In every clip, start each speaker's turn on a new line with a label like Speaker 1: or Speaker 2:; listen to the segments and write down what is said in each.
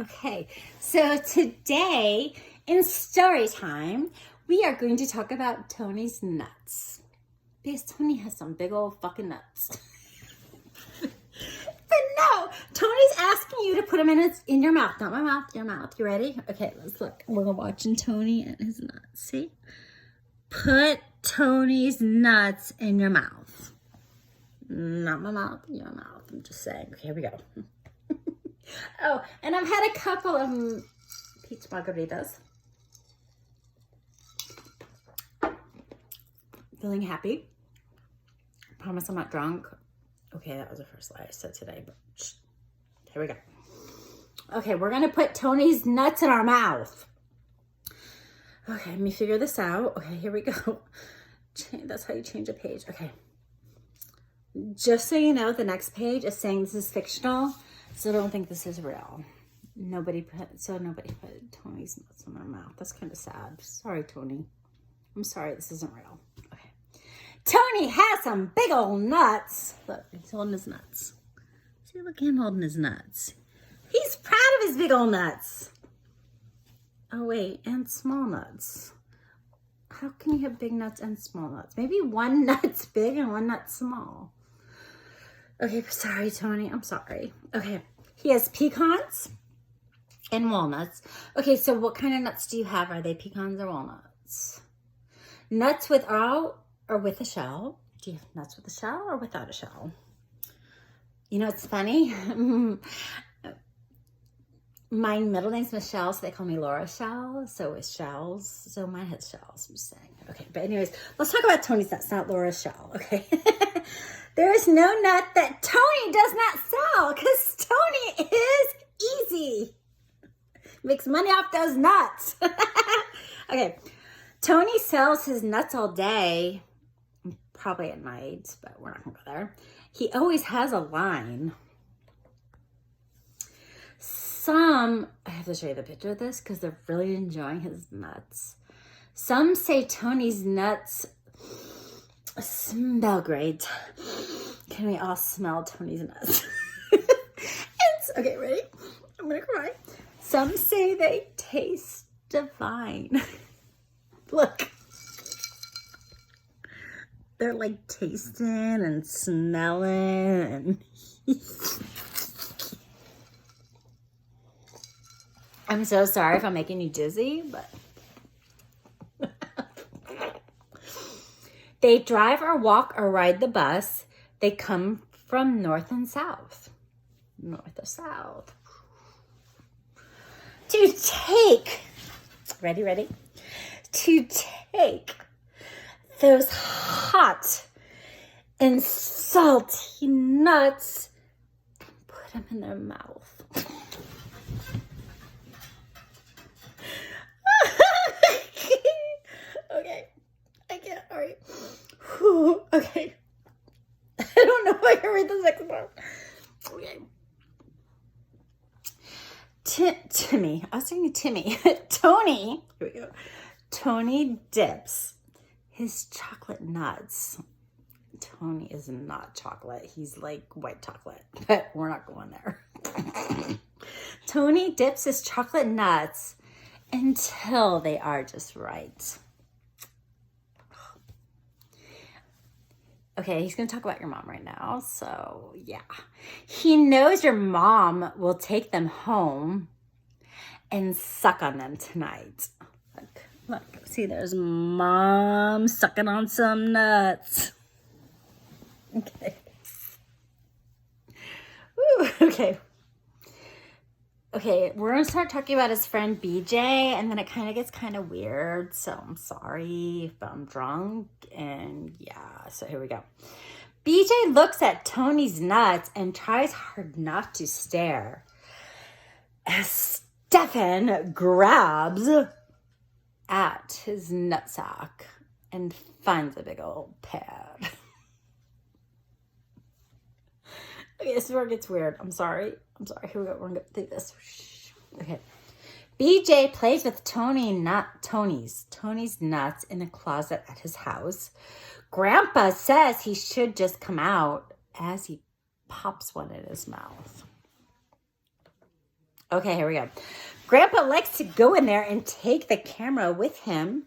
Speaker 1: Okay, so today in story time, we are going to talk about Tony's nuts. Because Tony has some big old fucking nuts. But no, Tony's asking you to put them in your mouth. Not my mouth, your mouth. You ready? Okay, let's look. We're watching Tony and his nuts. See? Put Tony's nuts in your mouth. Not my mouth, your mouth. I'm just saying. Okay, here we go. Oh, and I've had a couple of peach margaritas. Feeling happy. Promise I'm not drunk. Okay, that was the first lie I said today, but here we go. Okay, we're going to put Tony's nuts in our mouth. Okay, let me figure this out. Okay, here we go. That's how you change a page. Okay. Just so you know, the next page is saying this is fictional. So don't think this is real. Nobody put Tony's nuts in their mouth. That's kind of sad. Sorry, Tony. I'm sorry, this isn't real. Okay. Tony has some big old nuts. Look, he's holding his nuts. See, look at him holding his nuts. He's proud of his big old nuts. Oh, wait, and small nuts. How can you have big nuts and small nuts? Maybe one nut's big and one nut's small. Okay, sorry, Tony. I'm sorry. Okay, he has pecans and walnuts. Okay, so what kind of nuts do you have? Are they pecans or walnuts? Nuts without or with a shell? Do you have nuts with a shell or without a shell? You know, it's funny. My middle name's Michelle, so they call me Laura Shell. So it's shells. So mine has shells, I'm just saying. Okay, but anyways, let's talk about Tony's nuts, not Laura's shell, okay? There is no nut that Tony does not sell because Tony is easy. Makes money off those nuts. Okay, Tony sells his nuts all day, probably at night, but we're not going to go there. He always has a line. I have to show you the picture of this because they're really enjoying his nuts. Some say Tony's nuts smell great. Can we all smell Tony's nuts? Okay, ready? I'm gonna cry. Some say they taste divine. Look. They're like tasting and smelling and I'm so sorry if I'm making you dizzy, but they drive or walk or ride the bus. They come from north and south. North or south. To take, ready? To take those hot and salty nuts and put them in their mouth. Okay, I can't, all right. Whew, okay. I don't know if I can read the next part. Okay. Timmy, I was saying Timmy. Tony, here we go. Tony dips his chocolate nuts. Tony is not chocolate. He's like white chocolate, but we're not going there. Tony dips his chocolate nuts until they are just right. Okay, he's going to talk about your mom right now. So, yeah. He knows your mom will take them home and suck on them tonight. Look. See, there's mom sucking on some nuts. Okay. Woo, okay. Okay, we're going to start talking about his friend BJ, and then it kind of gets kind of weird, so I'm sorry if I'm drunk, and yeah, so here we go. BJ looks at Tony's nuts and tries hard not to stare as Stefan grabs at his nutsack and finds a big old pad. Okay, this is where it gets weird. I'm sorry. Here we go. We're going to do this. Okay. BJ plays with Tony's nuts in the closet at his house. Grandpa says he should just come out as he pops one in his mouth. Okay, here we go. Grandpa likes to go in there and take the camera with him.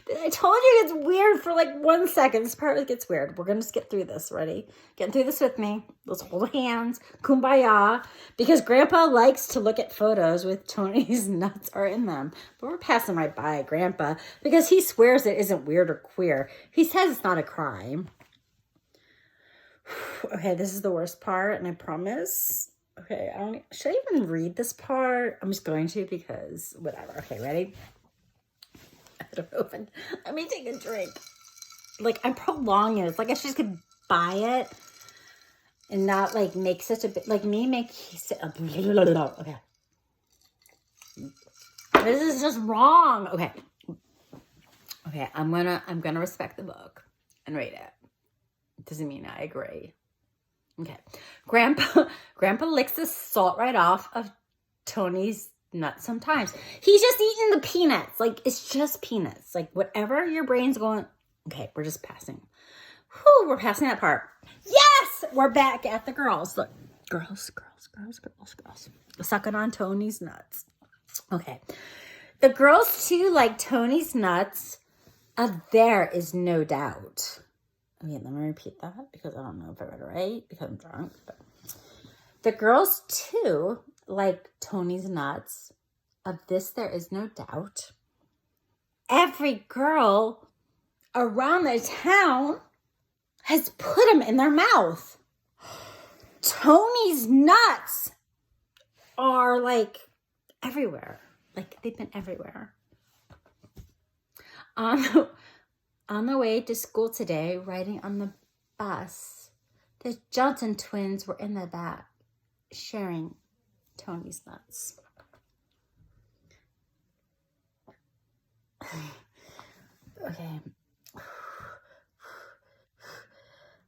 Speaker 1: I told you it's weird for like 1 second. This part gets weird. We're going to just get through this. Ready? Getting through this with me. Let's hold hands. Kumbaya. Because Grandpa likes to look at photos with Tony's nuts are in them. But we're passing right by Grandpa because he swears it isn't weird or queer. He says it's not a crime. Okay, this is the worst part, and I promise. Okay, should I even read this part? I'm just going to because whatever. Okay, ready? I don't know let me take a drink. Like, I'm prolonging it. It's like I just could buy it and not like make such a bit like me make okay. This is just wrong. Okay. Okay, I'm gonna respect the book and read it. Doesn't mean I agree. Okay. Grandpa licks the salt right off of Tony's nuts sometimes. He's just eating the peanuts. Like, it's just peanuts. Like, whatever your brain's going. Okay, we're just passing. Whew, we're passing that part. Yes! We're back at the girls. Look. Girls. Sucking on Tony's nuts. Okay. The girls, too, like Tony's nuts. There is no doubt. Okay, let me repeat that because I don't know if I read it right because I'm drunk. But the girls, too, like Tony's nuts. Of this, there is no doubt. Every girl around the town has put them in their mouth. Tony's nuts are like everywhere. Like they've been everywhere. On the way to school today, riding on the bus, the Johnson twins were in the back sharing Tony's nuts. Okay.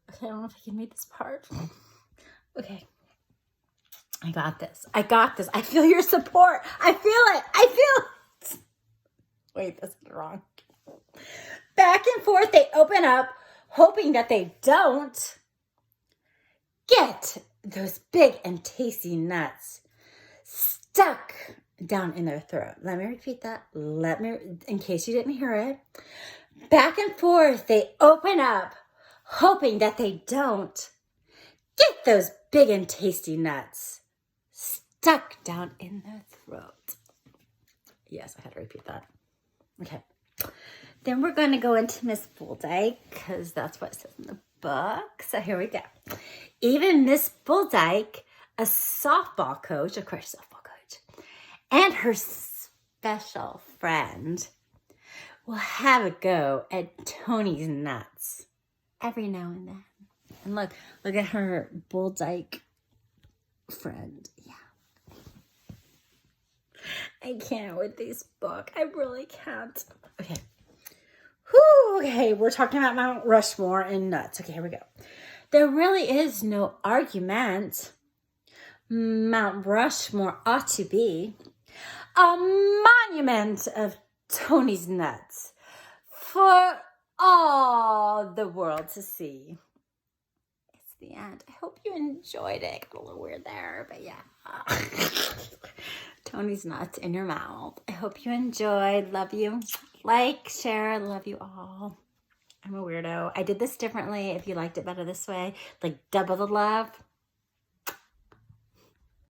Speaker 1: I don't know if I can read this part. Okay. I got this. I feel your support. I feel it. Wait, that's wrong. Back and forth, they open up, hoping that they don't get those big and tasty nuts stuck down in their throat. Let me repeat that. In case you didn't hear it. Back and forth, they open up, hoping that they don't get those big and tasty nuts stuck down in their throat. Yes, I had to repeat that. Okay. Then we're going to go into Miss Bulldyke because that's what it says in the book. So here we go. Even Miss Bulldyke, a softball coach, of course, softball coach, and her special friend will have a go at Tony's nuts every now and then. And look at her Bulldyke friend. Yeah. I can't with this book. I really can't. Okay. Whew, okay, we're talking about Mount Rushmore and nuts. Okay, here we go. There really is no argument. Mount Rushmore ought to be a monument of Tony's nuts for all the world to see. It's the end. I hope you enjoyed it. Got a little weird there, but yeah. Tony's nuts in your mouth. I hope you enjoyed. Love you. Like, share, love you all. I'm a weirdo. I did this differently. If you liked it better this way, like double the love.